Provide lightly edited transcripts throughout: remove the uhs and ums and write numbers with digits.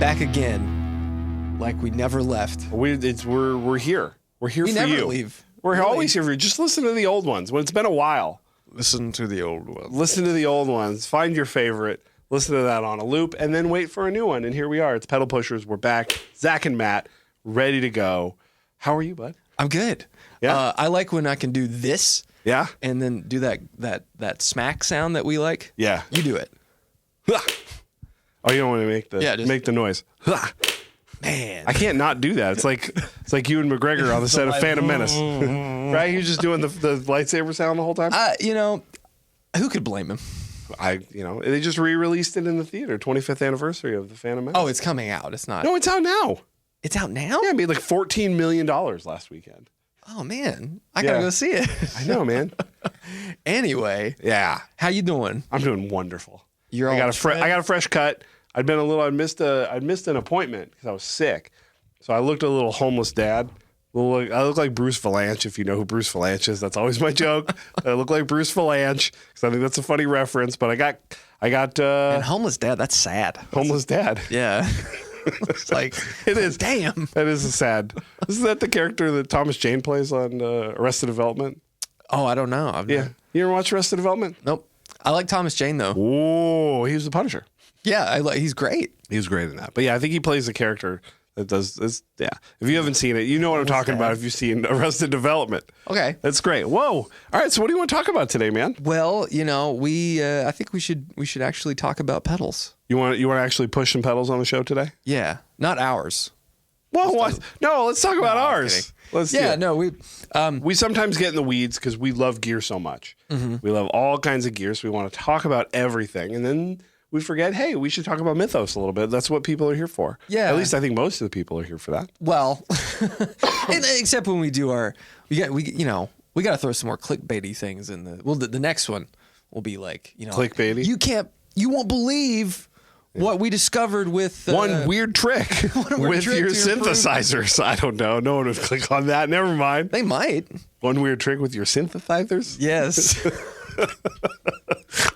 back again, like we never left. We're here. We're here We for never you. leave. We're Really. always here for you. Just listen to the old ones. When it's been a while, Listen to the old one. listen to the old ones. Find your favorite. Listen to that on a loop, and then wait for a new one. And here we are. It's Pedal Pushers. We're back. Zach and Matt, ready to go. How are you, bud? I'm good. Yeah? I like when I can do this Yeah? and then do that smack sound that we like. Yeah. You do it. Oh, you don't want to make the noise. Man. I can't not do that. It's like you and McGregor on the set of Phantom Menace. Right? You're just doing the lightsaber sound the whole time? Who could blame him? They just re-released it in the theater, 25th anniversary of the Phantom Menace. Oh, it's coming out. It's not. No, it's out now. It's out now? Yeah, it made like $14 million last weekend. Oh, man. I got to go see it. I know, man. Anyway. Yeah. How you doing? I'm doing wonderful. I got a fresh cut. I'd missed an appointment because I was sick. So I looked a little homeless dad. I look like Bruce Valanche, if you know who Bruce Valanche is. That's always my joke. I look like Bruce Valanche because I think that's a funny reference. But I got and homeless dad, that's sad. Homeless dad. Yeah. It's like, it is. Damn. That is sad. Isn't that the character that Thomas Jane plays on Arrested Development? Oh, I don't know. You ever watch Arrested Development? Nope. I like Thomas Jane, though. Oh, he was the Punisher. Yeah, he's great. He was great in that. But yeah, I think he plays a character that does this. Yeah. If you haven't seen it, you know what I'm talking about if you've seen Arrested Development. Okay. That's great. Whoa. All right. So what do you want to talk about today, man? Well, I think we should actually talk about pedals. You want to actually push some pedals on the show today? Yeah. Not ours. Well, what? No, let's talk about ours. We sometimes get in the weeds because we love gear so much. Mm-hmm. We love all kinds of gear, so we want to talk about everything, and then we forget, hey, we should talk about Mythos a little bit. That's what people are here for. Yeah. At least I think most of the people are here for that. Well, except when we do we got to throw some more clickbaity things in the next one will be like, clickbaity. You won't believe what we discovered with one weird trick with your synthesizers. I don't know. No one would click on that. Never mind. They might. One weird trick with your synthesizers? Yes.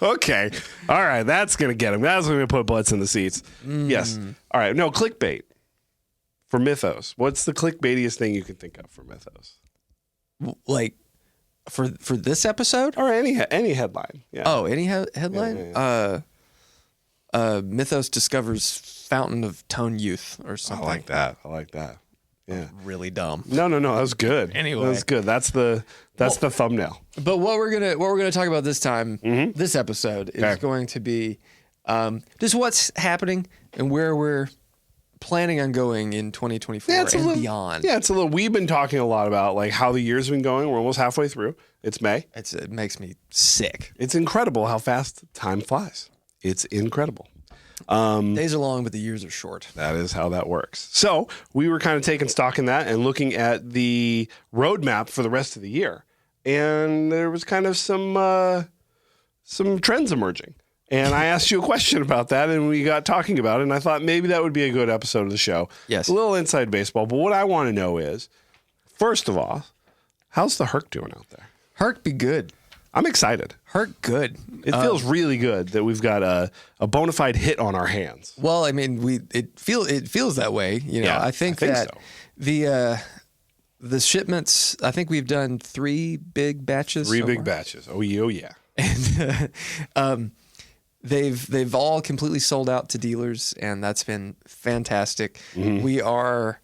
Okay. All right. That's going to get him. That's going to put butts in the seats. Yes. All right. No, clickbait for Mythos. What's the clickbaitiest thing you can think of for Mythos? Like for this episode? Or any headline. Yeah. Oh, any headline? Yeah. Mythos discovers fountain of tone youth or something. I like that. Yeah. Really dumb. No. That was good. Anyway. That was good. That's the thumbnail. But what we're gonna talk about this time, this episode, is going to be just what's happening and where we're planning on going in 2024 and beyond. Yeah, it's a little. We've been talking a lot about like how the year's been going. We're almost halfway through. It's May. It makes me sick. It's incredible how fast time flies. It's incredible. Days are long, but the years are short. That is how that works. So we were kind of taking stock in that and looking at the roadmap for the rest of the year. And there was kind of some trends emerging. And I asked you a question about that, and we got talking about it. And I thought maybe that would be a good episode of the show. Yes. A little inside baseball. But what I want to know is, first of all, how's the Herc doing out there? Herc be good. I'm excited. Herc good. It feels really good that we've got a bona fide hit on our hands. Well, I mean, it feels that way. Yeah, I think that so. The shipments. I think we've done 3 big batches. 3 big batches. Oh yeah. And they've all completely sold out to dealers, and that's been fantastic. Mm-hmm. We are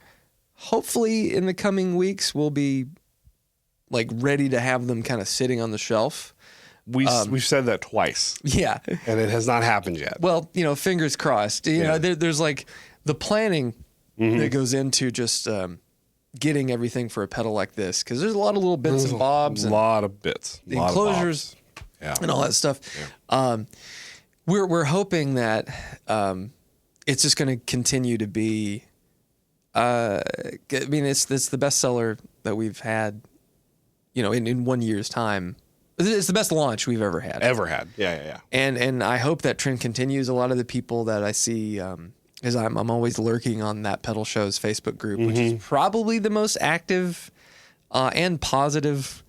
hopefully in the coming weeks we'll be like ready to have them kind of sitting on the shelf. We've said that twice. Yeah. And it has not happened yet. Well, fingers crossed. You know, there's like the planning that goes into just getting everything for a pedal like this, because there's a lot of little bits and bobs. A lot of bits. The enclosures and all that stuff. Yeah. We're hoping that it's just going to continue to be, it's the best seller that we've had, in 1 year's time. It's the best launch we've ever had. Yeah. And I hope that trend continues. A lot of the people that I see, because I'm always lurking on that Pedal Show's Facebook group, which is probably the most active and positive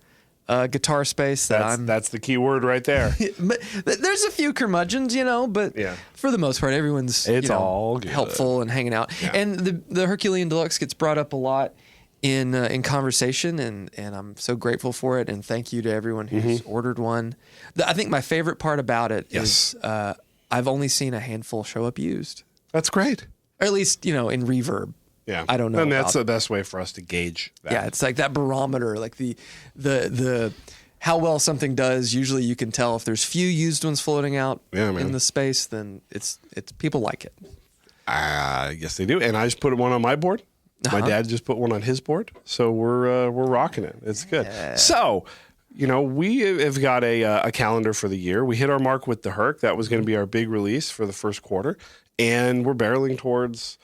guitar space that that's the key word right there. But there's a few curmudgeons, but for the most part, everyone's all good. Helpful and hanging out. Yeah. And the Herculean Deluxe gets brought up a lot in conversation, and I'm so grateful for it. And thank you to everyone who's ordered one. I think my favorite part about it is I've only seen a handful show up used. That's great. Or at least, in reverb. Yeah. I don't know. And that's the best way for us to gauge that. Yeah, it's like that barometer, like the how well something does. Usually you can tell if there's few used ones floating out in the space, then it's people like it. Yes, they do. And I just put one on my board. My dad just put one on his board. So we're rocking it. It's good. Yeah. So, we have got a calendar for the year. We hit our mark with the Herc. That was going to be our big release for the first quarter. And we're barreling towards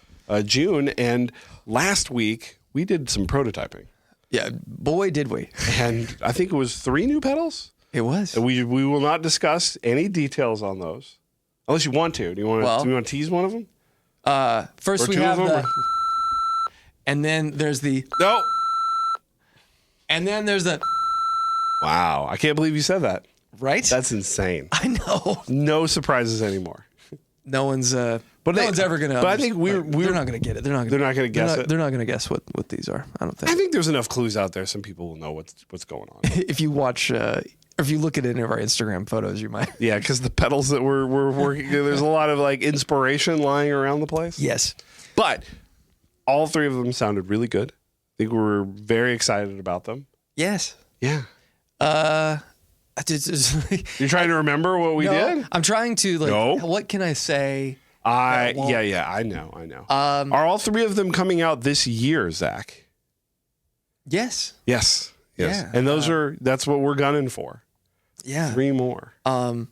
June, and last week we did some prototyping. Yeah, boy, did we! And I think it was 3 new pedals. It was. And we will not discuss any details on those, unless you want to. Do you want to tease one of them? First we have and then there's the no, and then there's the. Wow, I can't believe you said that. Right? That's insane. I know. No surprises anymore. No one's no one's ever gonna. But I think they're not gonna get it. They're not gonna guess it. They're not gonna guess what these are. I don't think. I think there's enough clues out there. Some people will know what's going on. If you watch, or if you look at any of our Instagram photos, you might. Yeah, because the pedals that we're working, there's a lot of inspiration lying around the place. Yes, but all 3 of them sounded really good. I think we're very excited about them. Yes. Yeah. You're trying to remember what we did? I'm trying to what can I say? I know. Are all 3 of them coming out this year, Zach? Yes. Yes. Yeah. And that's what we're gunning for. Yeah. 3 more. And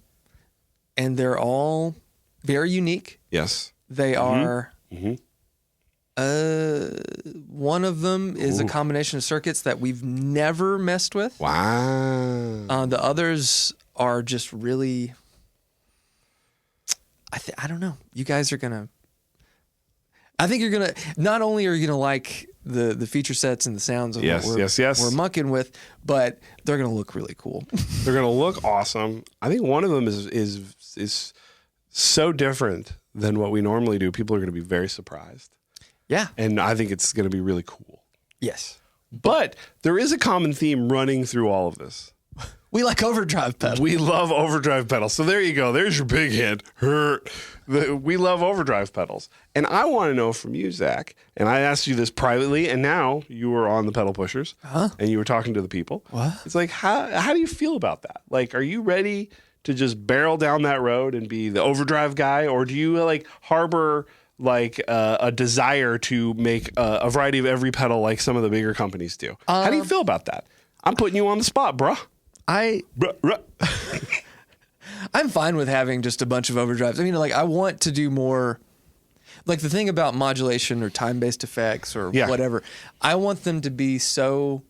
they're all very unique. Yes. They are. Mm-hmm. One of them is a combination of circuits that we've never messed with. Wow. The others are just really. I don't know. You guys are gonna. I think you're gonna. Not only are you gonna like the feature sets and the sounds of what we're mucking with, but they're gonna look really cool. They're gonna look awesome. I think one of them is so different than what we normally do. People are gonna be very surprised. Yeah. And I think it's going to be really cool. Yes. But there is a common theme running through all of this. We like overdrive pedals. We love overdrive pedals. So there you go. There's your big hint. We love overdrive pedals. And I want to know from you, Zach, and I asked you this privately, and now you were on the pedal pushers, and you were talking to the people. What? It's like, how do you feel about that? Like, are you ready to just barrel down that road and be the overdrive guy, or do you harbor a desire to make a variety of every pedal like some of the bigger companies do? How do you feel about that? I'm putting you on the spot, bruh. I'm fine with having just a bunch of overdrives. I mean, I want to do more. The thing about modulation or time-based effects or whatever, I want them to be so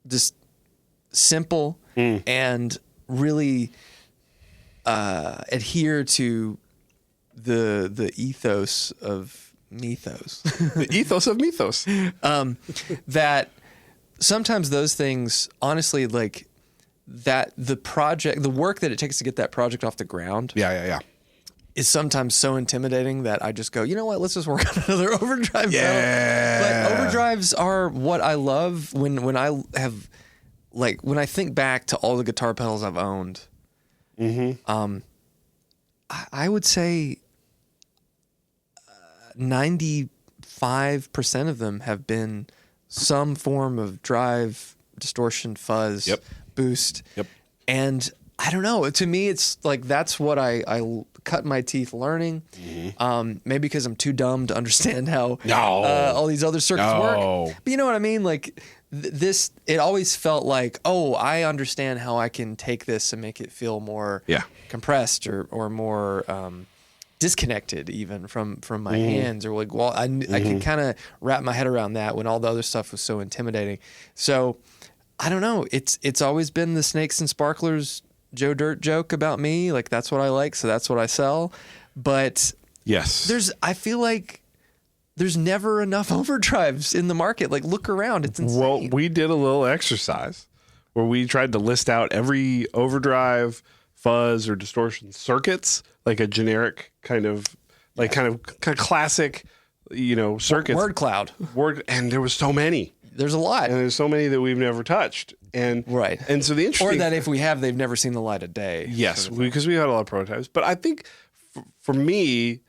just simple and really adhere to the ethos of Mythos. The ethos of Mythos. That sometimes those things, honestly, that the work that it takes to get that project off the ground. Yeah. Is sometimes so intimidating that I just go, you know what? Let's just work on another overdrive. Yeah. But overdrives are what I love when I have, when I think back to all the guitar pedals I've owned. Mm-hmm. I would say 95% of them have been some form of drive, distortion, fuzz, boost. Yep. And I don't know. To me, it's that's what I cut my teeth learning. Mm-hmm. Maybe because I'm too dumb to understand how all these other circuits work. But you know what I mean? This, it always felt I understand how I can take this and make it feel more compressed or more disconnected even from my hands, or I can kind of wrap my head around that when all the other stuff was so intimidating. So I don't know. It's always been the snakes and sparklers Joe Dirt joke about me. That's what I like, so that's what I sell. But yes, I feel like there's never enough overdrives in the market. Like, look around. It's insane. Well, we did a little exercise where we tried to list out every overdrive, fuzz, or distortion circuits, like a generic kind of classic, circuits. Word cloud. And there was so many. There's a lot. And there's so many that we've never touched. And right. And so the interesting, or that if we have, they've never seen the light of day. Yes, sort of because we had a lot of prototypes. But I think for me,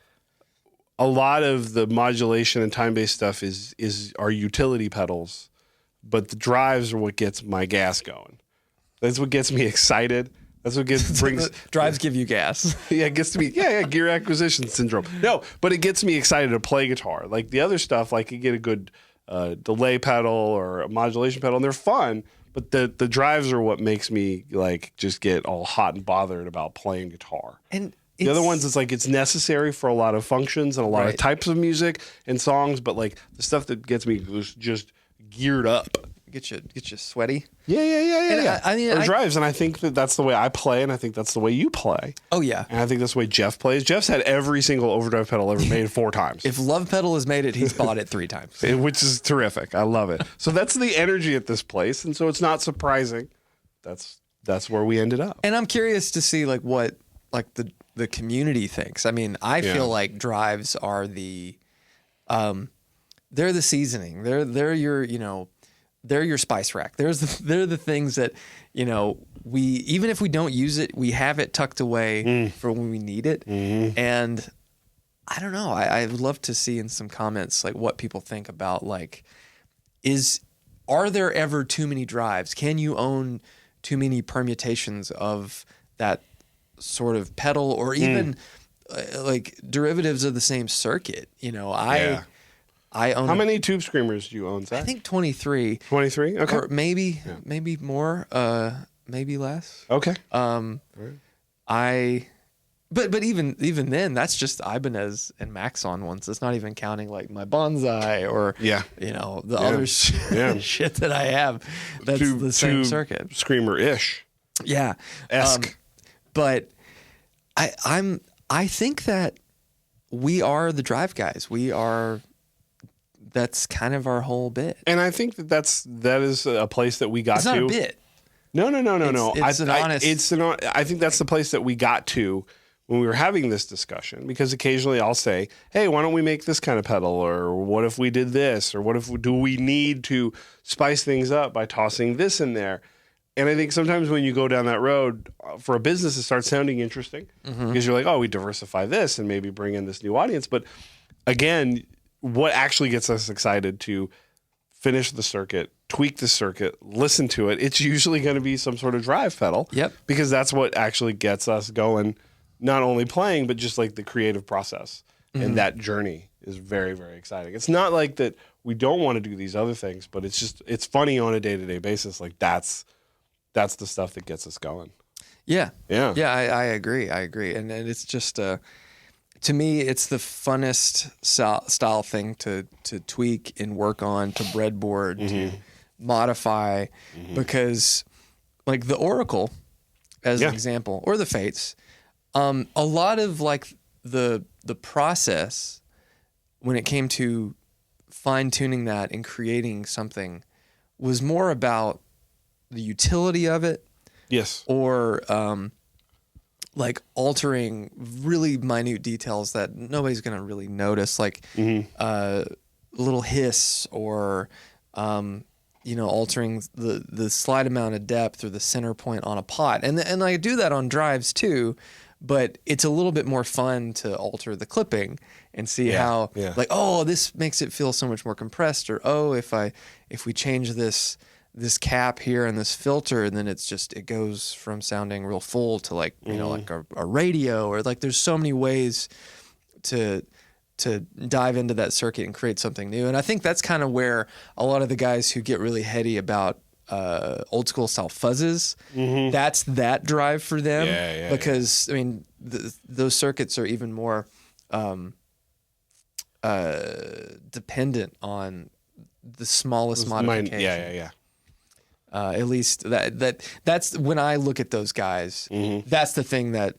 a lot of the modulation and time-based stuff is our utility pedals, but the drives are what gets my gas going. That's what gets me excited. That's what brings drives give you gas. Yeah, it gets to me. Yeah, gear acquisition syndrome. No, but it gets me excited to play guitar. Like the other stuff, like you get a good delay pedal or a modulation pedal, and they're fun. But the drives are what makes me like just get all hot and bothered about playing guitar. And the other ones, it's necessary for a lot of functions and a lot of types of music and songs. But like the stuff that gets me just geared up. Get you sweaty. Yeah. I mean, drives, and I think that's the way I play, and I think that's the way you play. Oh yeah, and I think that's the way Jeff plays. Jeff's had every single overdrive pedal ever made 4 times. If Love Pedal has made it, he's bought it 3 times, which is terrific. I love it. So that's the energy at this place, and so it's not surprising. That's where we ended up. And I'm curious to see what the community thinks. I mean, I feel like drives are they're the seasoning. They're your they're your spice rack. They're the things that, we, even if we don't use it, we have it tucked away for when we need it. Mm-hmm. And I don't know. I would love to see in some comments what people think about are there ever too many drives? Can you own too many permutations of that sort of pedal, or even derivatives of the same circuit? I own. How many Tube Screamers do you own, Zach? I think 23. 23? Okay. Or maybe more, maybe less. Okay. But even then, that's just Ibanez and Maxon ones. It's not even counting my Bonsai or the other shit that I have. That's the same circuit. Screamer-ish. Yeah. Esque. But I think that we are the drive guys. That's kind of our whole bit. And I think that is a place that we got to. It's not a bit. No. It's an honest. I think that's the place that we got to when we were having this discussion, because occasionally I'll say, hey, why don't we make this kind of pedal? Or what if we did this? Or do we need to spice things up by tossing this in there? And I think sometimes when you go down that road, for a business, it starts sounding interesting because you're like, oh, we diversify this and maybe bring in this new audience. But again, what actually gets us excited to finish the circuit, tweak the circuit, listen to it, it's usually going to be some sort of drive pedal. Yep. Because that's what actually gets us going, not only playing, but just the creative process. And that journey is very, very exciting. It's not like that we don't want to do these other things, but it's funny on a day-to-day basis. That's the stuff that gets us going. Yeah. Yeah. Yeah, I agree. And it's just to me, it's the funnest style thing to tweak and work on, to breadboard, to modify, because the Oracle, as an example, or the Fates, a lot of the process when it came to fine tuning that and creating something was more about the utility of it. Yes. Or altering really minute details that nobody's going to really notice, little hiss, or altering the slight amount of depth or the center point on a pot. And I do that on drives too, but it's a little bit more fun to alter the clipping and see how this makes it feel so much more compressed, or if we change this cap here and this filter, and then it goes from sounding real full to a radio, or there's so many ways to dive into that circuit and create something new. And I think that's kind of where a lot of the guys who get really heady about old school style fuzzes, that's that drive for them, because I mean those circuits are even more dependent on the smallest modification. At least that's when I look at those guys. That's the thing that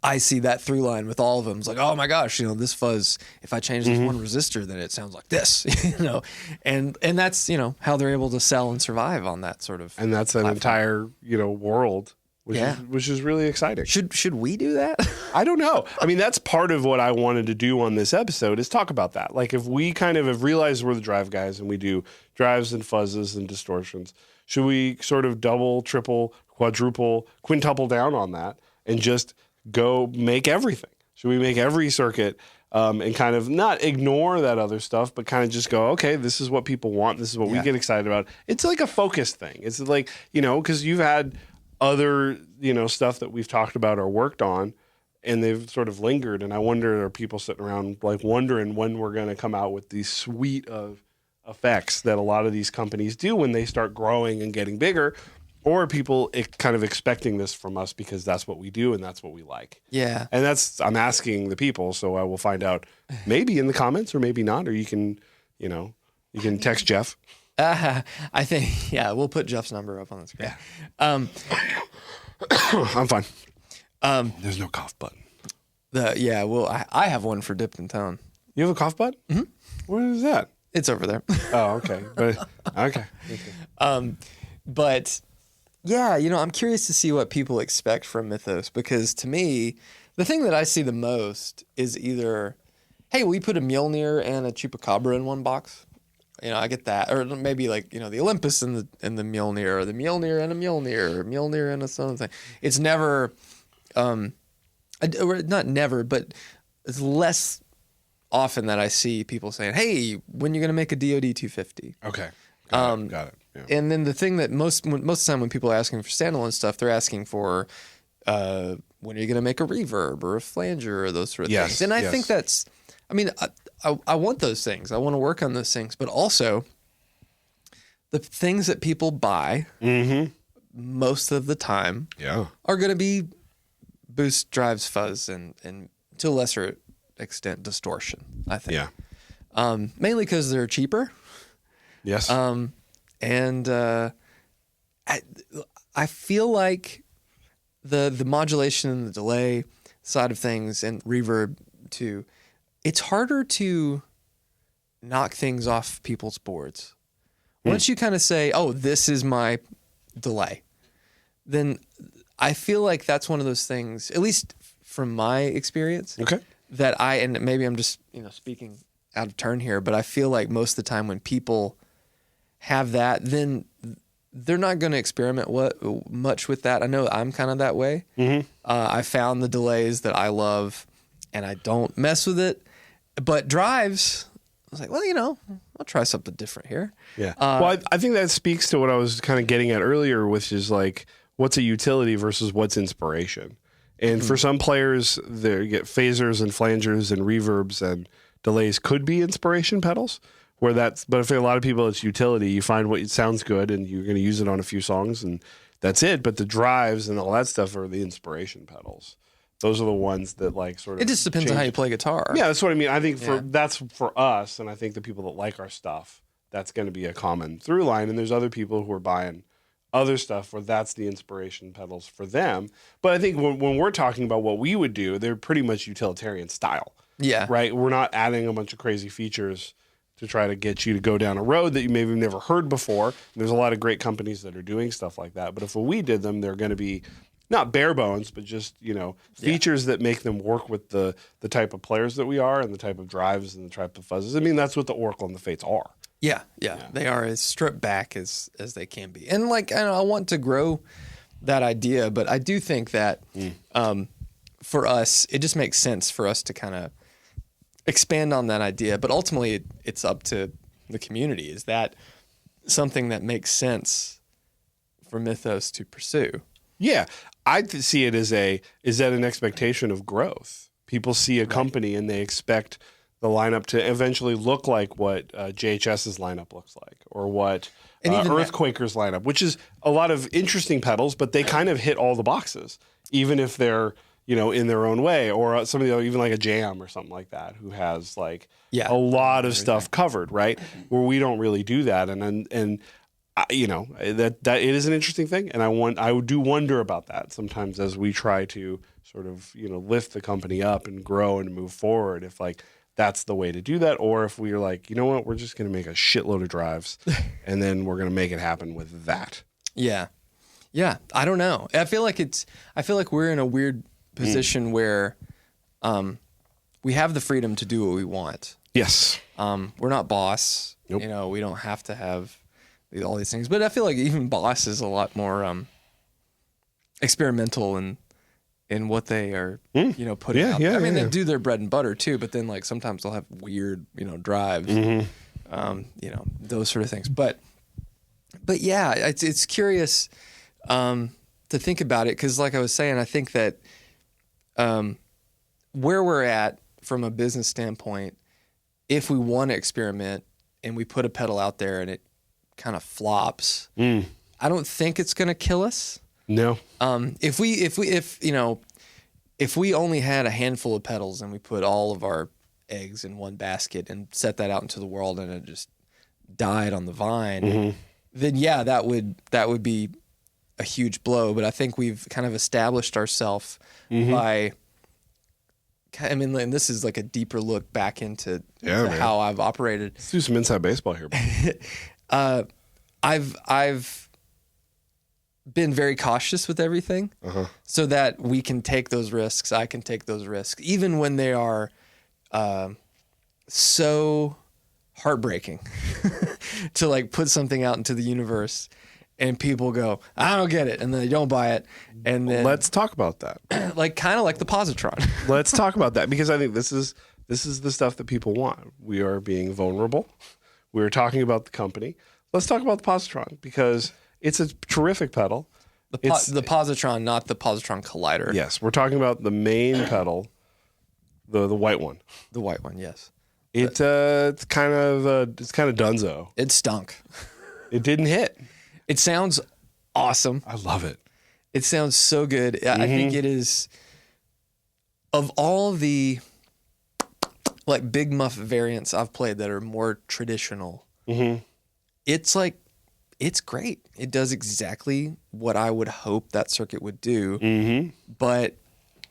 I see that through line with all of them. It's like, oh my gosh, this fuzz, if I change this one resistor, then it sounds like this, and that's, how they're able to sell and survive on that sort of. And that's an entire, world, which is really exciting. Should we do that? I don't know. I mean, that's part of what I wanted to do on this episode is talk about that. Like if we kind of have realized we're the drive guys and we do drives and fuzzes and distortions, should we sort of double, triple, quadruple, quintuple down on that and just go make everything? Should we make every circuit and kind of not ignore that other stuff, but kind of just go, okay, this is what people want. This is what we get excited about. It's like a focus thing. It's like, because you've had other, stuff that we've talked about or worked on and they've sort of lingered. And I wonder, are people sitting around like wondering when we're going to come out with these suite of effects that a lot of these companies do when they start growing and getting bigger? Or are people kind of expecting this from us because that's what we do and that's what we like? Yeah. And I'm asking the people, so I will find out maybe in the comments or maybe not, or you can text Jeff. I think, we'll put Jeff's number up on the screen. Yeah. I'm fine. There's no cough button. I have one for dipped in tone. You have a cough button? Mm-hmm. What is that? It's over there. Oh, okay. Okay. But yeah, I'm curious to see what people expect from Mythos, because to me, the thing that I see the most is either, hey, we put a Mjolnir and a Chupacabra in one box. I get that. Or maybe like, the Olympus and the Mjolnir, or the Mjolnir and a Mjolnir, or Mjolnir and a something. It's never, not never, but it's less often that I see people saying, hey, when you're going to make a DoD 250? Okay. Got it. Yeah. And then the thing that most of the time when people are asking for standalone stuff, they're asking for when are you going to make a reverb or a flanger or those sort of things. And I think that's, I want those things. I want to work on those things. But also, the things that people buy most of the time are going to be boost, drives, fuzz, and to a lesser extent, distortion, I think. Yeah. Mainly because they're cheaper. Yes. And I feel like the modulation and the delay side of things and reverb too, it's harder to knock things off people's boards. Once you kind of say, oh, this is my delay, then I feel like that's one of those things, at least from my experience, that and maybe I'm just, speaking out of turn here, but I feel like most of the time when people have that, then they're not going to experiment much with that. I know I'm kind of that way. I found the delays that I love, and I don't mess with it. But drives, I was like, well, I'll try something different here. Yeah. Well, I think that speaks to what I was kind of getting at earlier, which is like, what's a utility versus what's inspiration? And for some players, they get phasers and flangers and reverbs and delays could be inspiration pedals. But for a lot of people, it's utility. You find what sounds good and you're going to use it on a few songs and that's it. But the drives and all that stuff are the inspiration pedals. Those are the ones that like sort of. It just depends on how you play guitar. Yeah, that's what I mean. I think that's for us, and I think the people that like our stuff, that's going to be a common through line. And there's other people who are buying other stuff where that's the inspiration pedals for them. But I think when we're talking about what we would do, they're pretty much utilitarian style. Yeah. Right? We're not adding a bunch of crazy features to try to get you to go down a road that you maybe never heard before. There's a lot of great companies that are doing stuff like that. But if we did them, they're going to be not bare bones, but just, features that make them work with the type of players that we are and the type of drives and the type of fuzzes. I mean, that's what the Oracle and the Fates are. Yeah. They are as stripped back as they can be. And I want to grow that idea, but I do think that for us, it just makes sense for us to kind of expand on that idea. But ultimately, it's up to the community. Is that something that makes sense for Mythos to pursue? Yeah. I see it as is that an expectation of growth? People see a company and they expect the lineup to eventually look like what JHS's lineup looks like, or what Earthquaker's lineup, which is a lot of interesting pedals, but they kind of hit all the boxes, even if they're in their own way, or some of the even like a Jam or something like that, who has like a lot of stuff covered, right? Where we don't really do that, and that it is an interesting thing, and I do wonder about that sometimes as we try to sort of, lift the company up and grow and move forward. If like that's the way to do that, or if we're like, you know what, we're just going to make a shitload of drives and then we're going to make it happen with that. Yeah. Yeah. I don't know. I feel like we're in a weird position where we have the freedom to do what we want. Yes. We're not boss. Nope. We don't have to have all these things. But I feel like even boss is a lot more experimental in what they are, putting out. I mean, they do their bread and butter too, but then like sometimes they'll have weird, drives, those sort of things. But yeah, it's curious to think about it because, like I was saying, I think that where we're at from a business standpoint, if we want to experiment and we put a pedal out there and it kind of flops, I don't think it's going to kill us. No. If we only had a handful of pedals and we put all of our eggs in one basket and set that out into the world and it just died on the vine, then yeah, that would be a huge blow. But I think we've kind of established ourselves by, I mean, and this is like a deeper look back into how I've operated. Let's do some inside baseball here. I've been very cautious with everything so that we can take those risks. I can take those risks, even when they are so heartbreaking to like put something out into the universe and people go, I don't get it. And then they don't buy it. And then let's talk about that. kind of like the positron. Let's talk about that because I think this is the stuff that people want. We are being vulnerable. We're talking about the company. Let's talk about the positron because it's a terrific pedal. The positron, not the positron collider. Yes, we're talking about the main pedal, the white one. The white one, yes. It's kind of dunzo. It stunk. It didn't hit. It sounds awesome. I love it. It sounds so good. I think it is, of all the like big muff variants I've played that are more traditional, it's great. It does exactly what I would hope that circuit would do. But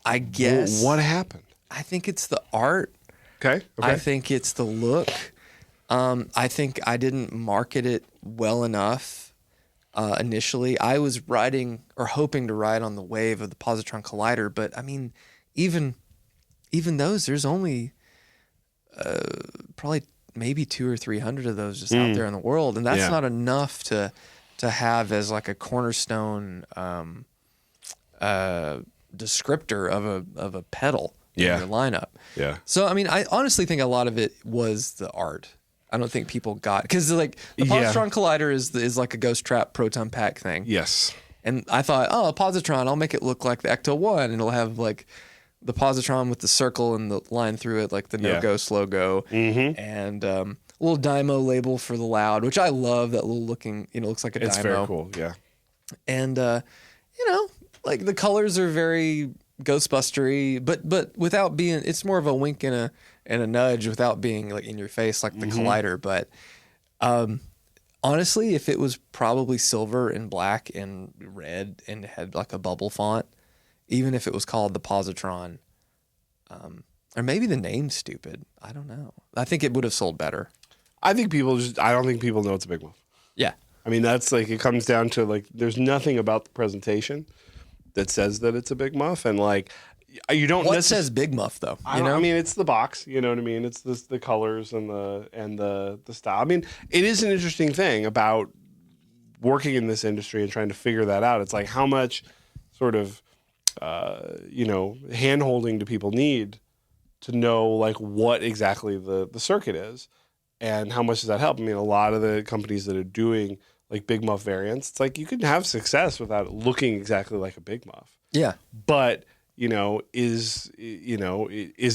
I guess what happened? I think it's the art. Okay. I think it's the look. I think I didn't market it well enough initially. I was riding or hoping to ride on the wave of the positron collider, but I mean, even those, there's only probably maybe 200 or 300 of those just out there in the world, and that's not enough to have as like a cornerstone descriptor of a pedal in your lineup. Yeah. So I mean, I honestly think a lot of it was the art. I don't think people got, because like the positron collider is like a Ghost Trap Proton Pack thing. Yes. And I thought, a positron, I'll make it look like the Ecto 1, and it'll have like the positron with the circle and the line through it, like the No Ghost logo, and a little Dymo label for the loud, which I love. That little looking, looks like a Dymo. It's very cool, yeah. And like the colors are very Ghostbustery, but without being, it's more of a wink and a nudge without being like in your face like the collider. But honestly, if it was probably silver and black and red and had like a bubble font, even if it was called the positron, or maybe the name's stupid, I don't know. I think it would have sold better. I don't think people know it's a big muff. Yeah. I mean, that's like, it comes down to like, there's nothing about the presentation that says that it's a big muff, and like, you don't. What says big muff though? I mean, it's the box. You know what I mean? It's the colors and the style. I mean, it is an interesting thing about working in this industry and trying to figure that out. It's like, how much sort of hand holding do people need to know like what exactly the circuit is, and how much does that help? I mean, a lot of the companies that are doing like big muff variants, it's like you can have success without it looking exactly like a big muff. Yeah. But, is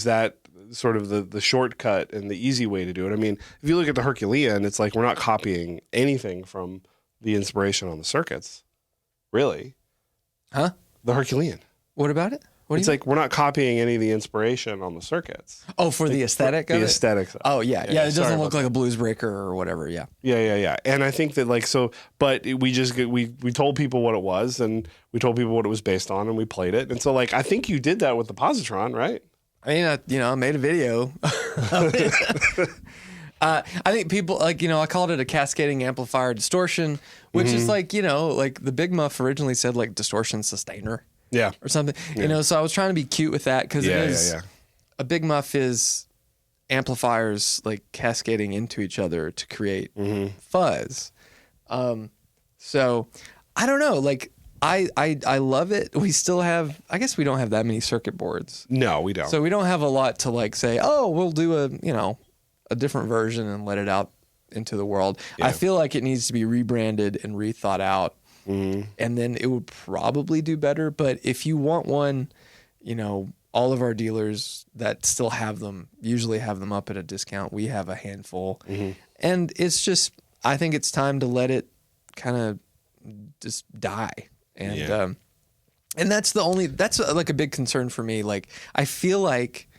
that sort of the shortcut and the easy way to do it? I mean, if you look at the Herculean, it's like we're not copying anything from the inspiration on the circuits. Really? Huh? The Herculean. What about it? What do It's you like we're not copying any of the inspiration on the circuits. Oh, for the aesthetic of The it? aesthetics. Oh, yeah. It sorry doesn't about look like a blues breaker or whatever. Yeah. Yeah. And I think that but we told people what it was, and we told people what it was based on, and we played it. And so I think you did that with the positron, right? I mean, I made a video. I think people I called it a cascading amplifier distortion, which is like the Big Muff originally said like distortion sustainer. Yeah. Or something, so I was trying to be cute with that because a Big Muff is amplifiers like cascading into each other to create fuzz. So I don't know, I love it. We still have, I guess we don't have that many circuit boards. No, we don't. So we don't have a lot to say, oh, we'll do a different version and let it out into the world. Yeah. I feel like it needs to be rebranded and rethought out. And then it would probably do better. But if you want one, all of our dealers that still have them usually have them up at a discount. We have a handful. And it's just, I think it's time to let it kind of just die. And and that's like a big concern for me. Like, I feel like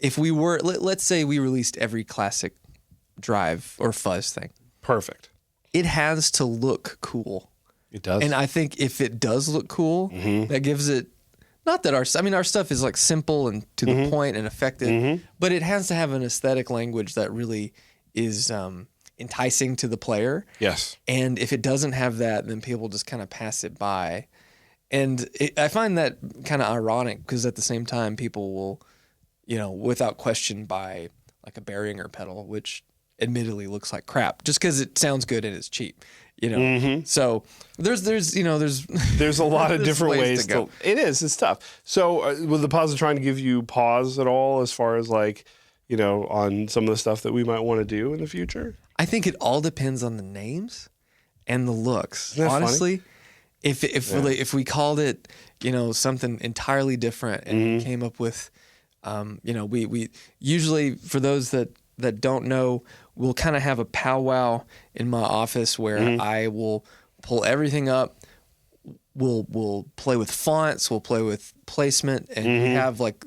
if we were, let's say we released every classic drive or fuzz thing. Perfect. It has to look cool. It does. And I think if it does look cool, that gives it, not that our stuff is like simple and to the point and effective, but it has to have an aesthetic language that really is enticing to the player. Yes. And if it doesn't have that, then people just kind of pass it by. And I find that kind of ironic because at the same time, people will, without question buy like a Behringer pedal, which admittedly looks like crap just because it sounds good and it's cheap, So there's a lot of different ways to go. It's tough. So will the positron give you pause at all as far as on some of the stuff that we might want to do in the future? I think it all depends on the names and the looks. Isn't that honestly, if we called it, something entirely different and came up with, we usually, for those that don't know, we'll kind of have a powwow in my office where I will pull everything up. We'll play with fonts. We'll play with placement, and we have like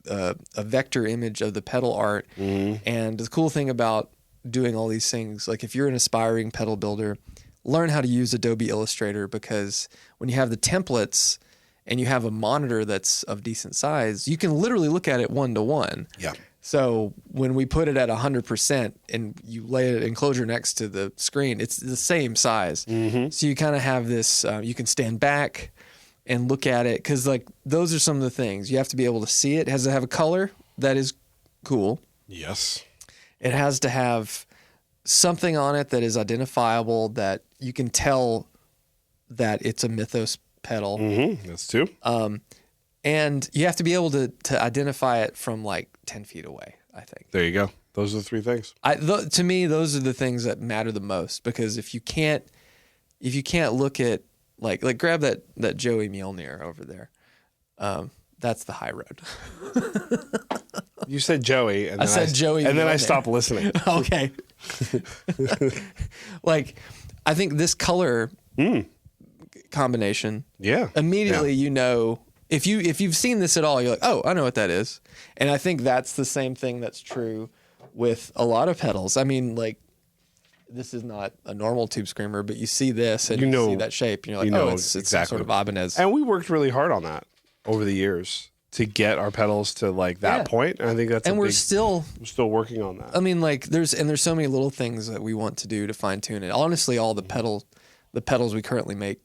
a vector image of the pedal art. And the cool thing about doing all these things, like if you're an aspiring pedal builder, learn how to use Adobe Illustrator, because when you have the templates and you have a monitor that's of decent size, you can literally look at it 1-to-1. Yeah. So when we put it at 100% and you lay an enclosure next to the screen, it's the same size. So you kind of have this, you can stand back and look at it, because those are some of the things. You have to be able to see it. It has to have a color that is cool. Yes. It has to have something on it that is identifiable, that you can tell that it's a Mythos pedal. That's two. And you have to be able to identify it from 10 feet away, I think. There you go. Those are the three things. To me, those are the things that matter the most, because if you can't look at grab that Joey Mjolnir over there, that's the high road. You said Joey, and I said Joey, and then I Mjolnir. stopped listening. Okay. I think this color combination. Yeah. Immediately, if you've seen this at all, you're like, oh, I know what that is. And I think that's the same thing that's true with a lot of pedals. I mean, this is not a normal tube screamer, but you see this and you see that shape, and you're like, it's exactly. some sort of Ibanez. And we worked really hard on that over the years to get our pedals to that point. And I think that's we're still working on that. I mean, there's so many little things that we want to do to fine tune it. Honestly, all the pedals we currently make,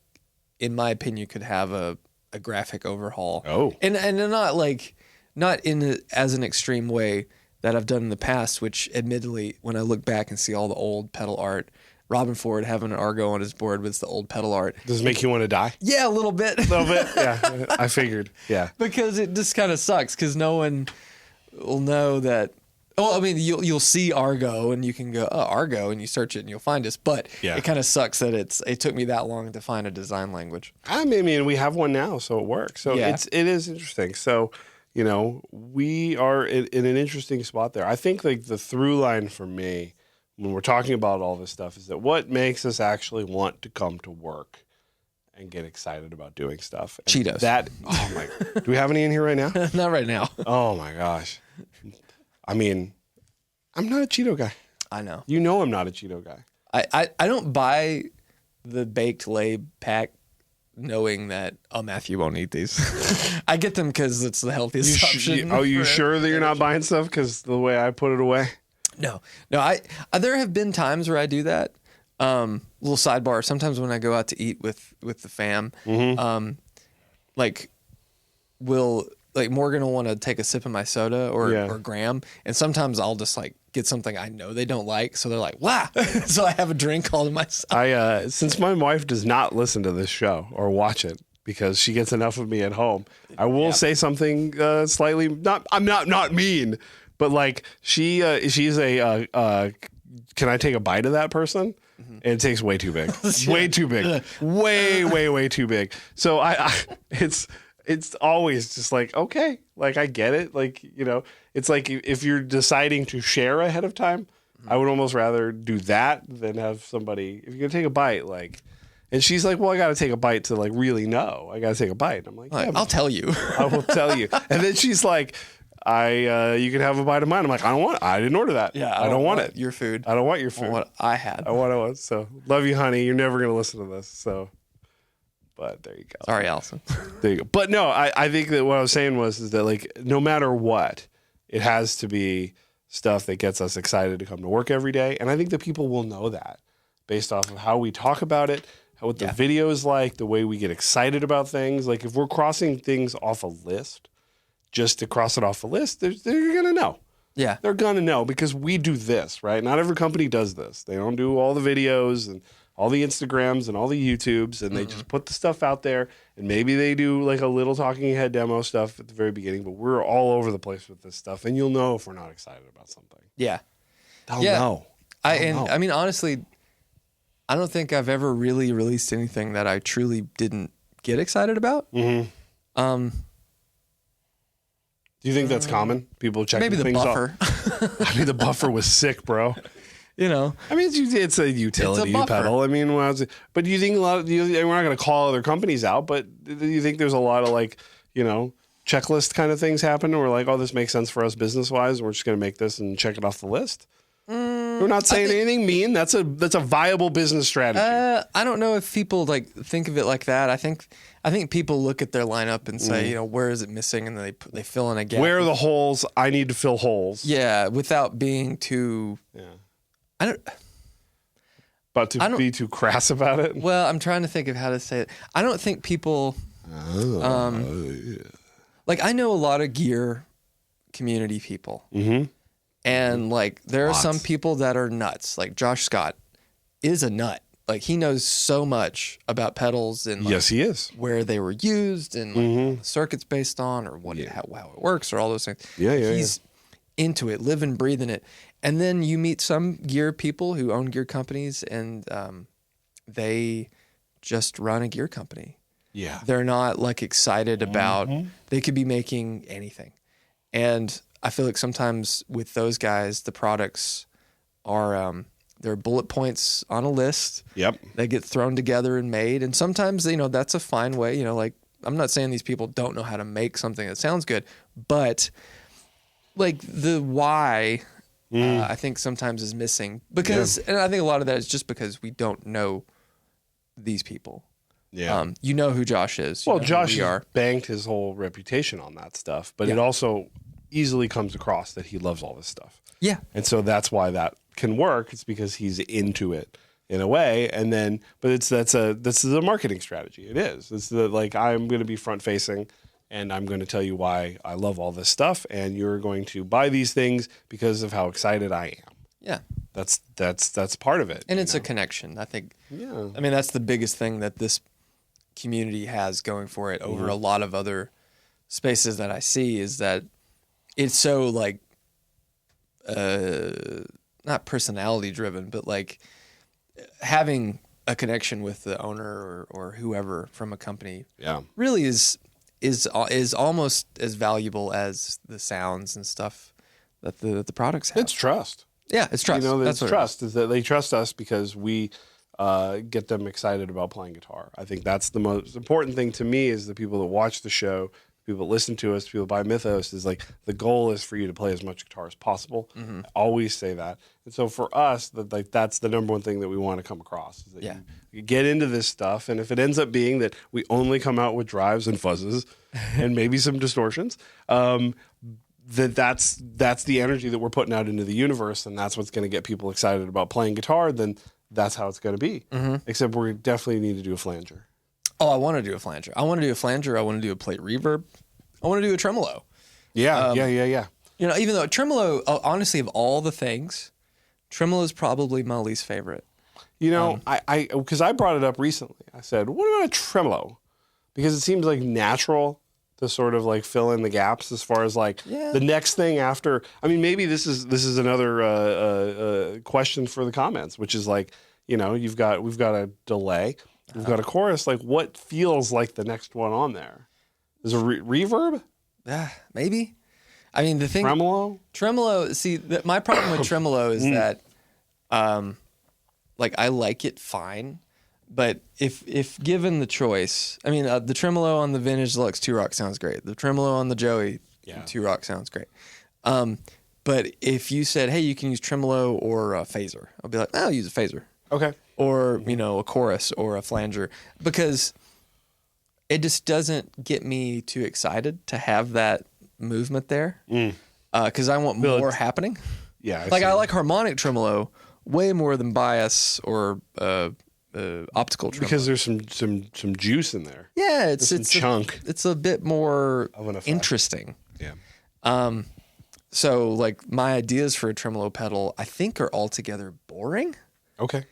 in my opinion, could have a graphic overhaul. Oh, and not in as an extreme way that I've done in the past, which admittedly, when I look back and see all the old pedal art, Robin Ford having an Argo on his board with the old pedal art. Does it make you want to die? Yeah, a little bit. A little bit? Yeah, I figured. Yeah. Because it just kind of sucks, because no one will know that. Well, I mean, you'll see Argo and you can go, oh, Argo, and you search it and you'll find us. But it kind of sucks that it took me that long to find a design language. I mean, we have one now, so it works. So it is interesting. So, we are in an interesting spot there. I think the through line for me, when we're talking about all this stuff, is that what makes us actually want to come to work and get excited about doing stuff. And Cheetos. Oh my! Do we have any in here right now? Not right now. Oh my gosh! I mean, I'm not a Cheeto guy. I know. You know, I'm not a Cheeto guy. I don't buy the baked lay pack knowing that Matthew won't eat these. I get them because it's the healthiest option. You sure that you're not buying stuff because the way I put it away? No. I there have been times where I do that. Little sidebar. Sometimes when I go out to eat with the fam, Morgan will want to take a sip of my soda or Graham, and sometimes I'll just like get something I know they don't like, so they're like, "Wow!" So I have a drink all to myself. Since my wife does not listen to this show or watch it because she gets enough of me at home, I will say something slightly not mean, but like she's a can I take a bite of that person? And it takes way too big, way too big, way too big. So it's always just like, okay, like I get it. Like, you know, it's like if you're deciding to share ahead of time, I would almost rather do that than have somebody, if you're going to take a bite, like, and she's like, well, I got to take a bite to like really know. I got to take a bite. I'm like, yeah, I'll tell you. I will tell you. And then she's like, you can have a bite of mine. I'm like, I didn't order that. Yeah, I don't want it. Your food. I don't want your food. I want what I had. I want it. So love you, honey. You're never going to listen to this. So, but there you go. Sorry, Allison. There you go. But no, I think that what I was saying is that like, no matter what, it has to be stuff that gets us excited to come to work every day. And I think that people will know that based off of how we talk about it, what the video is like, the way we get excited about things. Like if we're crossing things off a list, just to cross it off a list, they're going to know. Yeah. They're going to know because we do this, right? Not every company does this. They don't do all the videos and all the Instagrams and all the YouTubes, and they just put the stuff out there. And maybe they do like a little talking head demo stuff at the very beginning, but we're all over the place with this stuff. And you'll know if we're not excited about something. Yeah. They'll know. I mean, honestly, I don't think I've ever really released anything that I truly didn't get excited about. Mm-hmm. Do you think that's common? People checking maybe the things buffer. off. I mean, the buffer was sick, bro. You know, I mean, it's a utility you pedal. I mean, but do you think we're not going to call other companies out, but do you think there's a lot of like, you know, checklist kind of things happen where like, oh, this makes sense for us business wise. We're just going to make this and check it off the list. We're not saying anything mean. That's a viable business strategy. I don't know if people like think of it like that. I think people look at their lineup and say, you know, where is it missing, and then they fill in a gap. Where are the holes? I need to fill holes. Yeah, without being too. Yeah. Be too crass about it. Well, I'm trying to think of how to say it. I don't think people. Like I know a lot of gear community people. Mm-hmm. And like there are some people that are nuts. Like Josh Scott is a nut. Like he knows so much about pedals and like, yes, he is, where they were used and like, the circuits based on or how it works or all those things. He's into it, living, breathing it. And then you meet some gear people who own gear companies and they just run a gear company. Yeah, they're not like excited about. They could be making anything, and I feel like sometimes with those guys, the products are they're bullet points on a list. Yep. They get thrown together and made. And sometimes, you know, that's a fine way. You know, like I'm not saying these people don't know how to make something that sounds good, but like the why I think sometimes is missing because, and I think a lot of that is just because we don't know these people. Yeah. You know who Josh is. Well, Josh banked his whole reputation on that stuff, but it also easily comes across that he loves all this stuff. Yeah. And so that's why that can work. It's because he's into it in a way. And then, but that's a marketing strategy. It is. It's like, I'm going to be front facing and I'm going to tell you why I love all this stuff. And you're going to buy these things because of how excited I am. Yeah. That's part of it. And it's a connection. I think, I mean, that's the biggest thing that this community has going for it over a lot of other spaces that I see is that it's so like, not personality driven, but like having a connection with the owner or whoever from a company really is almost as valuable as the sounds and stuff that the products have. It's trust. Yeah, it's trust. You know, that's trust is that they trust us because we get them excited about playing guitar. I think that's the most important thing to me is the people that watch the show, people that listen to us, people that buy Mythos is like the goal is for you to play as much guitar as possible. I always say that. And so for us, that's the number one thing that we want to come across is that you get into this stuff. And if it ends up being that we only come out with drives and fuzzes and maybe some distortions, that's the energy that we're putting out into the universe, and that's what's going to get people excited about playing guitar, then that's how it's going to be. Except we definitely need to do a flanger. Oh, I want to do a flanger. I want to do a plate reverb. I want to do a tremolo. Yeah. You know, even though tremolo, honestly, of all the things, tremolo is probably my least favorite. You know, because I brought it up recently. I said, what about a tremolo? Because it seems like natural to sort of like fill in the gaps as far as like the next thing after. I mean, maybe this is another question for the comments, which is like, you know, we've got a delay, we've got a chorus. Like, what feels like the next one on there? Is a reverb? Maybe. I mean, the thing tremolo. See, my problem with tremolo is that, like, I like it fine. But if given the choice, I mean, the tremolo on the Vintage Deluxe 2-Rock sounds great. The tremolo on the Joey 2-Rock sounds great. But if you said, hey, you can use tremolo or a phaser, I'll be like, I'll use a phaser. Okay. Or, you know, a chorus or a flanger. Because it just doesn't get me too excited to have that movement there. Because I want more happening. Yeah. I like harmonic tremolo way more than bias or optical tremolo. Because there's some juice in there. Yeah, it's chunk. It's a bit more interesting. Yeah. So like my ideas for a tremolo pedal, I think are altogether boring. Okay.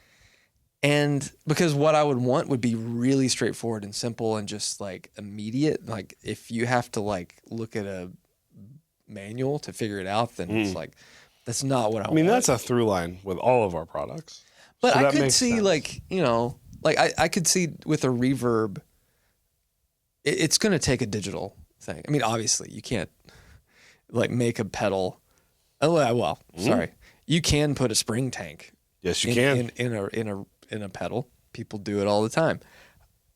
And because what I would want would be really straightforward and simple and just like immediate. Like if you have to like look at a manual to figure it out, then it's like that's not what I want. I mean, that's a through line with all of our products. But so I could see sense. Like, you know, like I could see with a reverb, it's going to take a digital thing. I mean, obviously you can't like make a pedal. Oh, well, sorry. You can put a spring tank. Yes, you can. In a pedal. People do it all the time.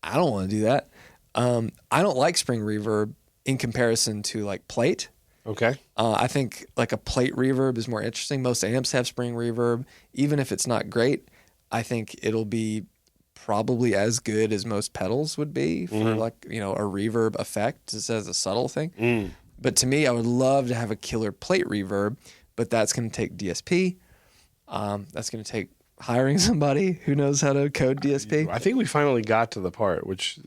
I don't want to do that. I don't like spring reverb in comparison to like plate. Okay. I think like a plate reverb is more interesting. Most amps have spring reverb. Even if it's not great, I think it'll be probably as good as most pedals would be for like, you know, a reverb effect just as a subtle thing. But to me, I would love to have a killer plate reverb, but that's going to take DSP. That's going to take hiring somebody who knows how to code DSP. I think we finally got to the part which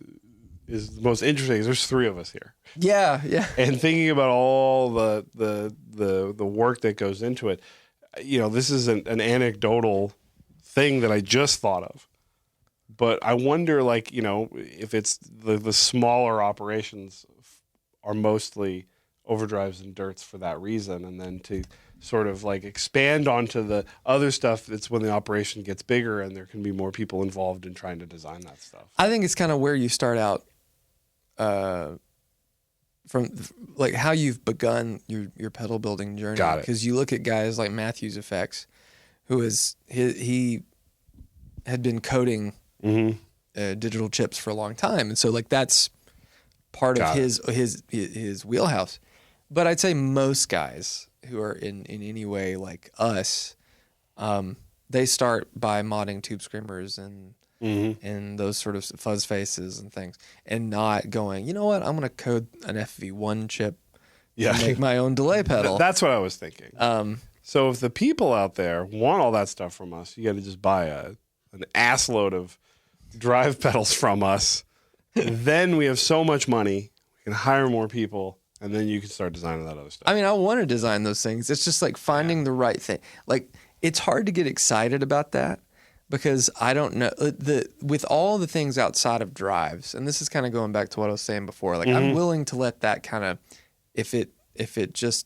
is the most interesting. Is there's three of us here. Yeah. And thinking about all the work that goes into it, you know, this is an anecdotal thing that I just thought of. But I wonder, like, you know, if it's the smaller operations are mostly overdrives and dirts for that reason, and then to sort of like expand onto the other stuff, that's when the operation gets bigger and there can be more people involved in trying to design that stuff. I think it's kind of where you start out from, like how you've begun your pedal building journey. Got it. Because you look at guys like Matthews Effects, who he had been coding digital chips for a long time, and so like that's part of his wheelhouse. But I'd say most guys who are in any way like us, they start by modding tube screamers and those sort of fuzz faces and things, and not going, you know what, I'm going to code an FV1 chip and make my own delay pedal. That's what I was thinking. So if the people out there want all that stuff from us, you got to just buy an ass load of drive pedals from us. Then we have so much money, we can hire more people. And then you can start designing that other stuff. I mean, I want to design those things. It's just like finding the right thing. Like, it's hard to get excited about that because I don't know with all the things outside of drives. And this is kind of going back to what I was saying before. Like, I'm willing to let that kind of, if it just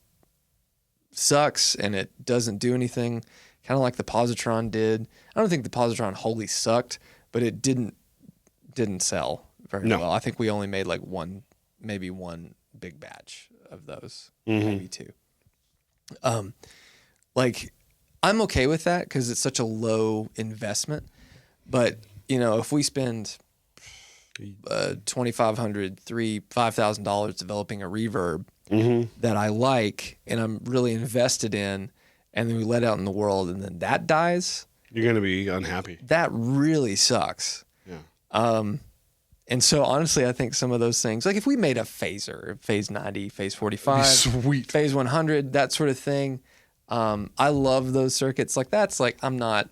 sucks and it doesn't do anything, kind of like the positron did. I don't think the positron wholly sucked, but it didn't sell very well. I think we only made like maybe one big batch of those, maybe two. Like, I'm okay with that because it's such a low investment. But, if we spend $2,500, $5,000 developing a reverb that I like and I'm really invested in, and then we let out in the world and then that dies, you're going to be unhappy. That really sucks. Yeah. And so honestly, I think some of those things, like if we made a phaser, phase 90, phase 45, sweet. phase 100, that sort of thing. I love those circuits. Like that's like, I'm not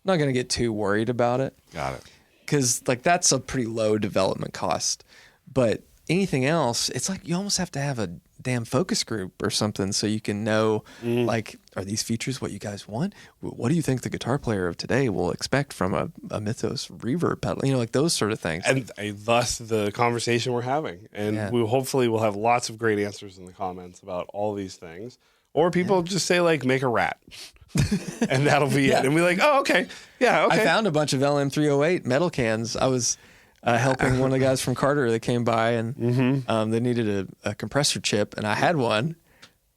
going to get too worried about it. Got it. Cause like that's a pretty low development cost, but anything else, it's like you almost have to have a damn focus group or something so you can know like, are these features what you guys want? What do you think the guitar player of today will expect from a Mythos reverb pedal? Like those sort of things. And thus the conversation we're having. And we hopefully will have lots of great answers in the comments about all these things. Or people just say like, make a rat. And that'll be it. And we're like, oh, okay. Yeah, okay. I found a bunch of LM308 metal cans. I was helping one of the guys from Carter that came by, and they needed a compressor chip, and I had one.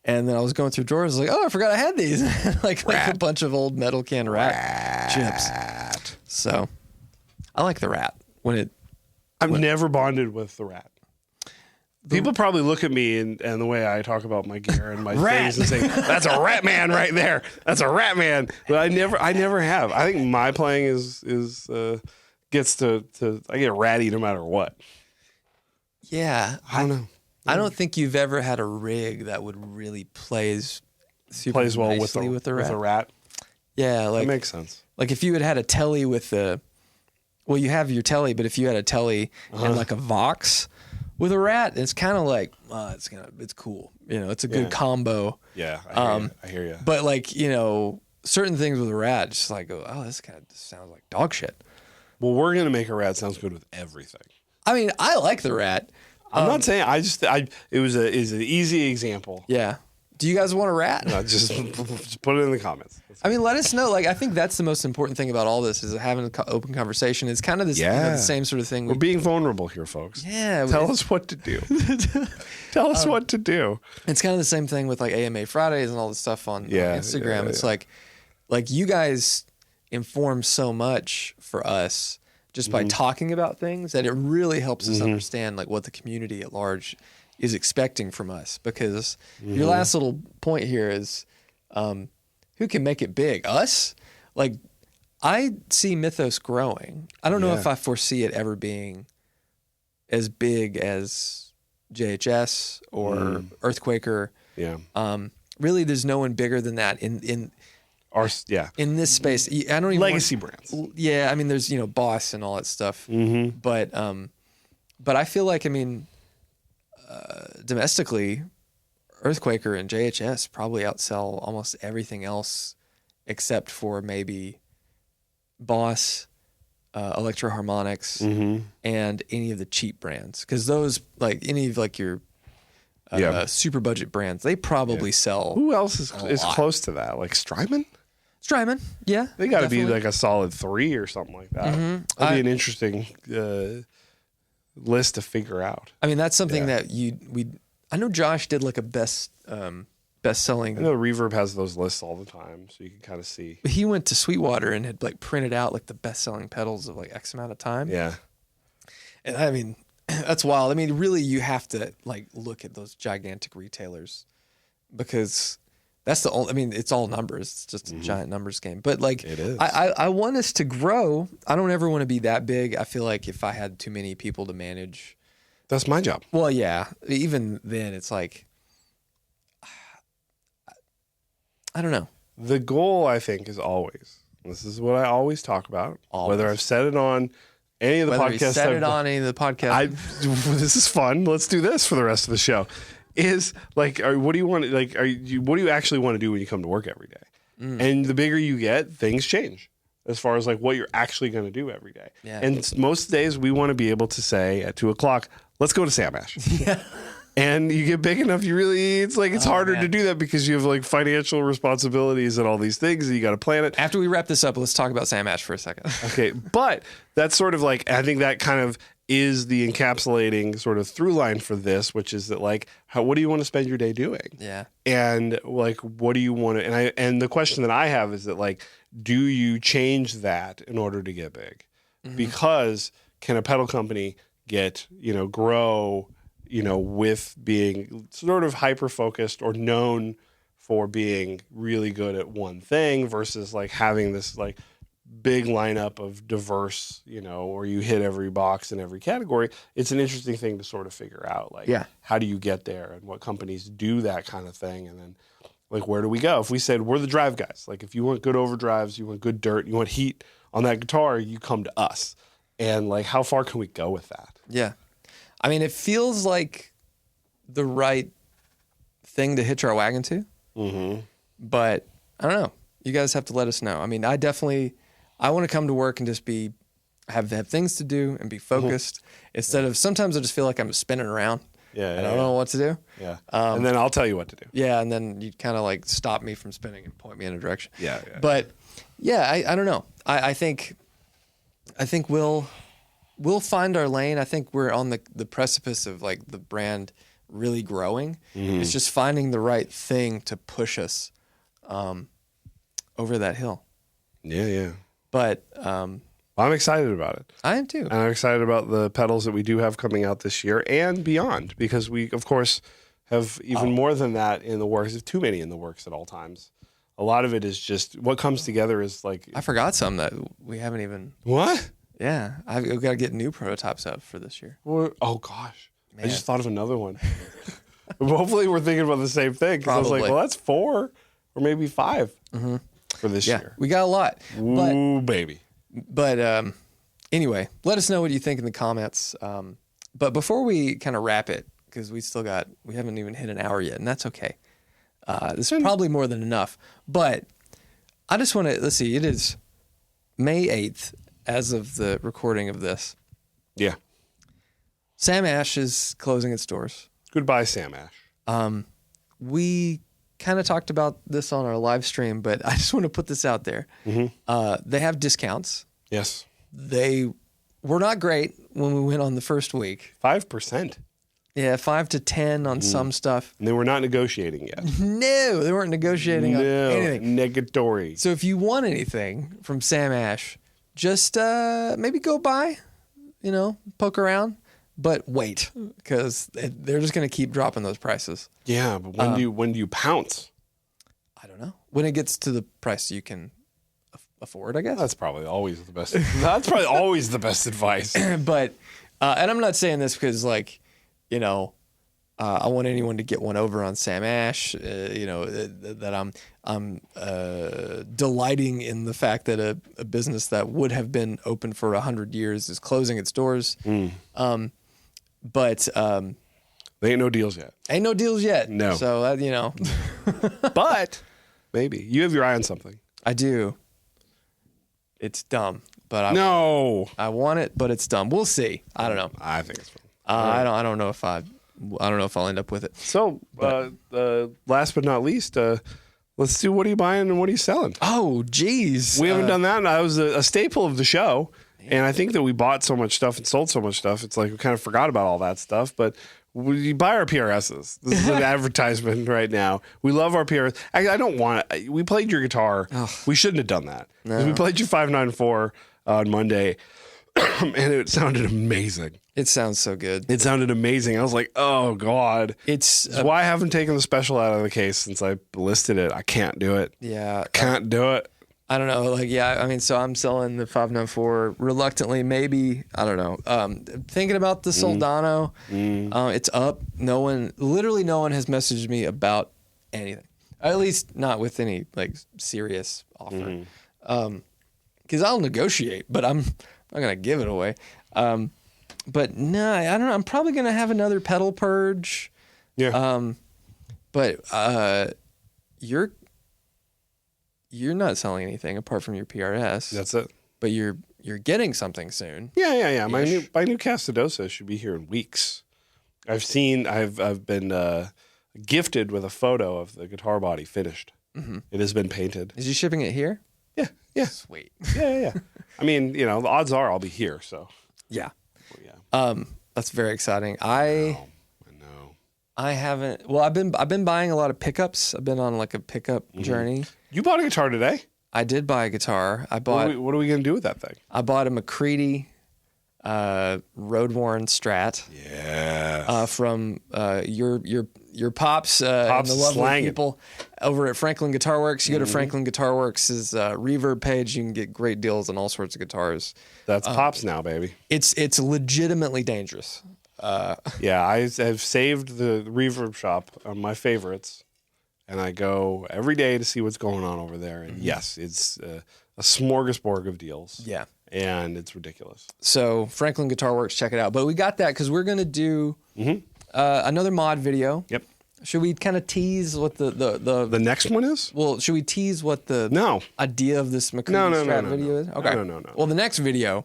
And then I was going through drawers, like, oh, I forgot I had these. like a bunch of old metal can rat chips. So I like the rat. I've never bonded with the rat. People probably look at me and the way I talk about my gear and my things and say, that's a rat man right there. That's a rat man. But I never have. I think my playing gets to I get ratty no matter what. Yeah. I don't know. I don't think you've ever had a rig that would really plays well with a rat. Yeah. Like, that makes sense. Like if you had a telly with well, you have your telly, but if you had a telly and like a Vox with a rat, it's kind of like, it's cool. It's a good combo. Yeah, I hear you. But like, certain things with a rat, just like, oh, this kind of sounds like dog shit. Well, we're going to make a rat sounds good with everything. I mean, I like the rat. I'm not saying, it was an easy example. Yeah. Do you guys want a rat? No, just put it in the comments. I mean, let us know. Like, I think that's the most important thing about all this is having an open conversation. It's kind of this, the same sort of thing. We're being vulnerable here, folks. Yeah. Tell us what to do. Tell us what to do. It's kind of the same thing with like AMA Fridays and all the stuff on Instagram. It's like you guys inform so much for us just by talking about things that it really helps us understand like what the community at large is expecting from us. Because your last little point here is, who can make it big? Us? Like, I see Mythos growing. I don't know if I foresee it ever being as big as JHS or Earthquaker. Yeah. Really, there's no one bigger than that in this space. I don't even legacy brands. Yeah, I mean, there's Boss and all that stuff. But I feel like domestically, Earthquaker and JHS probably outsell almost everything else except for maybe Boss, Electro Harmonics, and any of the cheap brands. Because those, like any of like your super budget brands, they probably sell. Who else is close to that? Like Strymon? Strymon, yeah. They got to be like a solid 3 or something like that. That'd be an interesting list to figure out. I mean, that's something that I know Josh did like a best-selling. I know Reverb has those lists all the time, so you can kind of see. He went to Sweetwater and had like printed out like the best-selling pedals of like X amount of time. Yeah. And I mean, that's wild. I mean, really, you have to like look at those gigantic retailers because that's the only. I mean, it's all numbers. It's just a giant numbers game. But like, it is. I want us to grow. I don't ever want to be that big. I feel like if I had too many people to manage. That's my job. Well, yeah. Even then, it's like, I don't know. The goal, I think, is always, this is what I always talk about, whether I've said it on any of the podcasts. This is fun. Let's do this for the rest of the show. Is like, what do you want? Like, what do you actually want to do when you come to work every day? And the bigger you get, things change as far as like what you're actually going to do every day. Yeah. And most days we want to be able to say at 2:00, let's go to Sam Ash. Yeah. And you get big enough, it's harder to do that because you have like financial responsibilities and all these things and you got to plan it. After we wrap this up, let's talk about Sam Ash for a second. Okay. But that's sort of like, I think that kind of is the encapsulating sort of through line for this, which is that like, what do you want to spend your day doing? Yeah. And like, what do you want to, and the question that I have is that like, do you change that in order to get big? Mm-hmm. Because can a pedal company get, grow, with being sort of hyper-focused or known for being really good at one thing versus like having this like big lineup of diverse, or you hit every box in every category. It's an interesting thing to sort of figure out. Like, how do you get there and what companies do that kind of thing? And then like, where do we go? If we said we're the drive guys, like if you want good overdrives, you want good dirt, you want heat on that guitar, you come to us. And like, how far can we go with that? Yeah. I mean, it feels like the right thing to hitch our wagon to, but I don't know. You guys have to let us know. I mean, I want to come to work and just have things to do and be focused instead of, sometimes I just feel like I'm spinning around. I don't know what to do. Yeah. And then I'll tell you what to do. Yeah. And then you kind of like stop me from spinning and point me in a direction. Yeah. But yeah, I don't know. I think we'll find our lane. I think we're on the precipice of like the brand really growing. It's just finding the right thing to push us over that hill. Yeah. But I'm excited about it. I am too. And I'm excited about the pedals that we do have coming out this year and beyond, because we, of course, have even more than that in the works. There's too many in the works at all times. A lot of it is just what comes together is like... I forgot some that we haven't even... What? Yeah. I've got to get new prototypes up for this year. Oh, gosh. Man. I just thought of another one. Hopefully we're thinking about the same thing. Because I was like, well, that's 4 or maybe 5 for this year. We got a lot. Ooh, baby. But anyway, let us know what you think in the comments. But before we kind of wrap it, because we haven't even hit an hour yet, and that's okay. This is probably more than enough. But I just want to, let's see, it is May 8th as of the recording of this. Yeah. Sam Ash is closing its doors. Goodbye, Sam Ash. We kind of talked about this on our live stream, but I just want to put this out there. They have discounts. Yes. They were not great when we went on the first week. 5%. Yeah, 5 to 10 on some stuff. And they were not negotiating yet. No, they weren't negotiating on anything. Negatory. So if you want anything from Sam Ash, just maybe go by, poke around. But wait, because they're just going to keep dropping those prices. Yeah, but when do you pounce? I don't know. When it gets to the price you can afford, I guess. That's probably always the best. That's probably always the best advice. But and I'm not saying this because I want anyone to get one over on Sam Ash. That I'm delighting in the fact that a business that would have been open for 100 years is closing its doors. But there ain't no deals yet. Ain't no deals yet. No. So But maybe you have your eye on something. I do. It's dumb, but I want it, but it's dumb. We'll see. I don't know. I think it's fun. I don't know if I'll end up with it. So, last but not least, let's do what are you buying and what are you selling? Oh, geez. We haven't done that. And that was a staple of the show. And I think that we bought so much stuff and sold so much stuff. It's like we kind of forgot about all that stuff. But we buy our PRSs. This is an advertisement right now. We love our PRS. I don't want it. We played your guitar. Ugh. We shouldn't have done that. No. We played your 594 on Monday, and it sounded amazing. It sounds so good. It sounded amazing. I was like, oh, God. It's why I haven't taken the special out of the case since I listed it. I can't do it. Yeah. I can't do it. I don't know. So I'm selling the 594 reluctantly, maybe. I don't know. Thinking about the Soldano. It's up. No one has messaged me about anything. At least not with any serious offer. Because I'll negotiate, but I'm not going to give it away. But no, I don't know. I'm probably going to have another pedal purge. Yeah. But you're not selling anything apart from your PRS. That's it. But you're getting something soon. Yeah. My new Casadosa should be here in weeks. I've been gifted with a photo of the guitar body finished. It has been painted. Is he shipping it here? Yeah. Sweet. Yeah. I mean, the odds are I'll be here. So yeah. Yeah. That's very exciting. I know. I haven't. Well, I've been buying a lot of pickups. I've been on like a pickup journey. You bought a guitar today? I did buy a guitar. I bought. What are we gonna do with that thing? I bought a McCready road-worn Strat. Yeah. From your pops and the lovely slanging. people over at Franklin Guitar Works. You go to Franklin Guitar Works' Reverb page. You can get great deals on all sorts of guitars. That's Pops now, baby. It's legitimately dangerous. Yeah, I have saved the Reverb shop on my favorites, and I go every day to see what's going on over there. And yes, it's a smorgasbord of deals. Yeah. And it's ridiculous. So Franklin Guitar Works, check it out. But we got that because we're gonna do another mod video. Yep. Should we kind of tease what the next one is? Well, should we tease what the idea of this McCready Strat video is? Okay. No. Well, the next video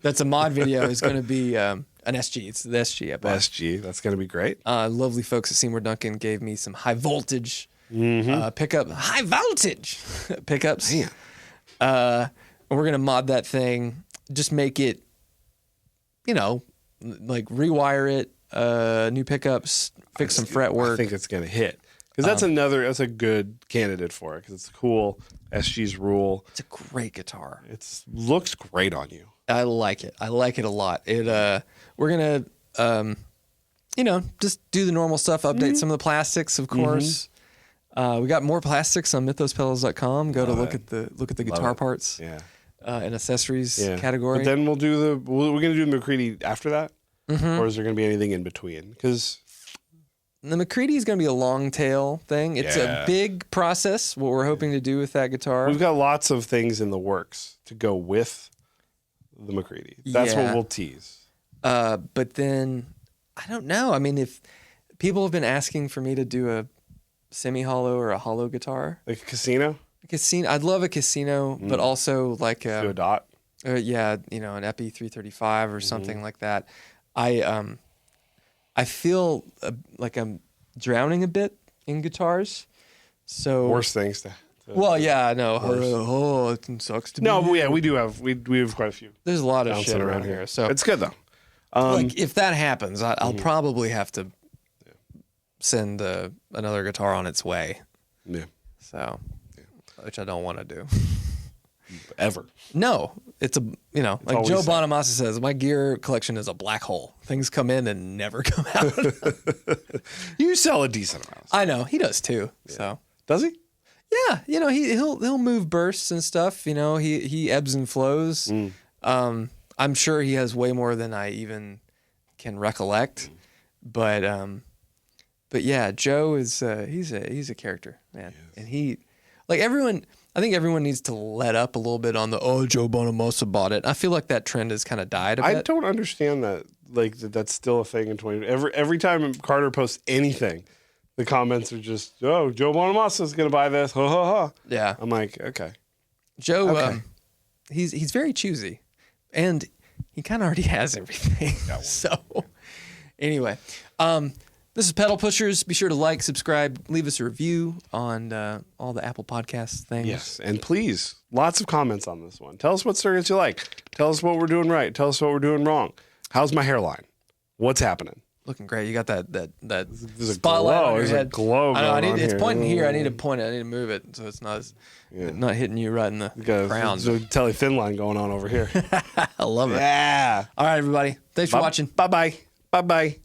that's a mod video is going to be an SG. It's the SG. SG. That's going to be great. Lovely folks at Seymour Duncan gave me some high voltage pickup. High voltage pickups. Man. And we're going to mod that thing. Just make it, like rewire it. New pickups, fix some fretwork. I think it's going to hit. Because that's a good candidate for it. Because it's cool. SG's rule. It's a great guitar. It looks great on you. I like it. I like it a lot. We're gonna, just do the normal stuff. Update some of the plastics, of course. We got more plastics on mythospedals.com. Go to look at the guitar parts. Yeah. And accessories category. But then we're going to do the McCready after that, or is there going to be anything in between? Because the McCready is going to be a long tail thing. It's a big process. What we're hoping to do with that guitar. We've got lots of things in the works to go with the McCready. That's what we'll tease. But then I don't know. I mean, if people have been asking for me to do a semi-hollow or a hollow guitar, like a casino. I'd love a casino, but also like do a dot. An Epi 335 or something like that. I feel like I'm drowning a bit in guitars. So worse things to well, yeah, I know. Oh, it sucks to be. No, but yeah, we have quite a few. There's a lot of shit around here. So it's good though. Like if that happens, I'll probably have to send another guitar on its way. Yeah. So, which I don't want to do. Ever. No, it's like Joe sad. Bonamassa says, my gear collection is a black hole. Things come in and never come out. You sell a decent amount. I know he does too. Yeah. So does he? Yeah, he'll move bursts and stuff. He ebbs and flows. I'm sure he has way more than I even can recollect. But yeah, Joe is he's a character, man, and he like everyone. I think everyone needs to let up a little bit on the Joe Bonamassa bought it. I feel like that trend has kind of died a bit. I don't understand that. Like that's still a thing in 20. Every time Carter posts anything, the comments are just, Joe Bonamassa is going to buy this. Ha ha ha. Yeah. I'm like, okay. Joe, he's very choosy, and he kind of already has everything. So anyway, this is Pedal Pushers. Be sure to like, subscribe, leave us a review on all the Apple Podcast things. Yes, and please, lots of comments on this one. Tell us what circuits you like. Tell us what we're doing right. Tell us what we're doing wrong. How's my hairline? What's happening? Looking great. You got that There's spotlight on your There's head. a glow. I know. Going It's on pointing here. I need to point it. I need to move it so it's not not hitting you right in the crown. There's a telly thin line going on over here. I love it. Yeah. All right, everybody. Thanks for watching. Bye bye. Bye bye.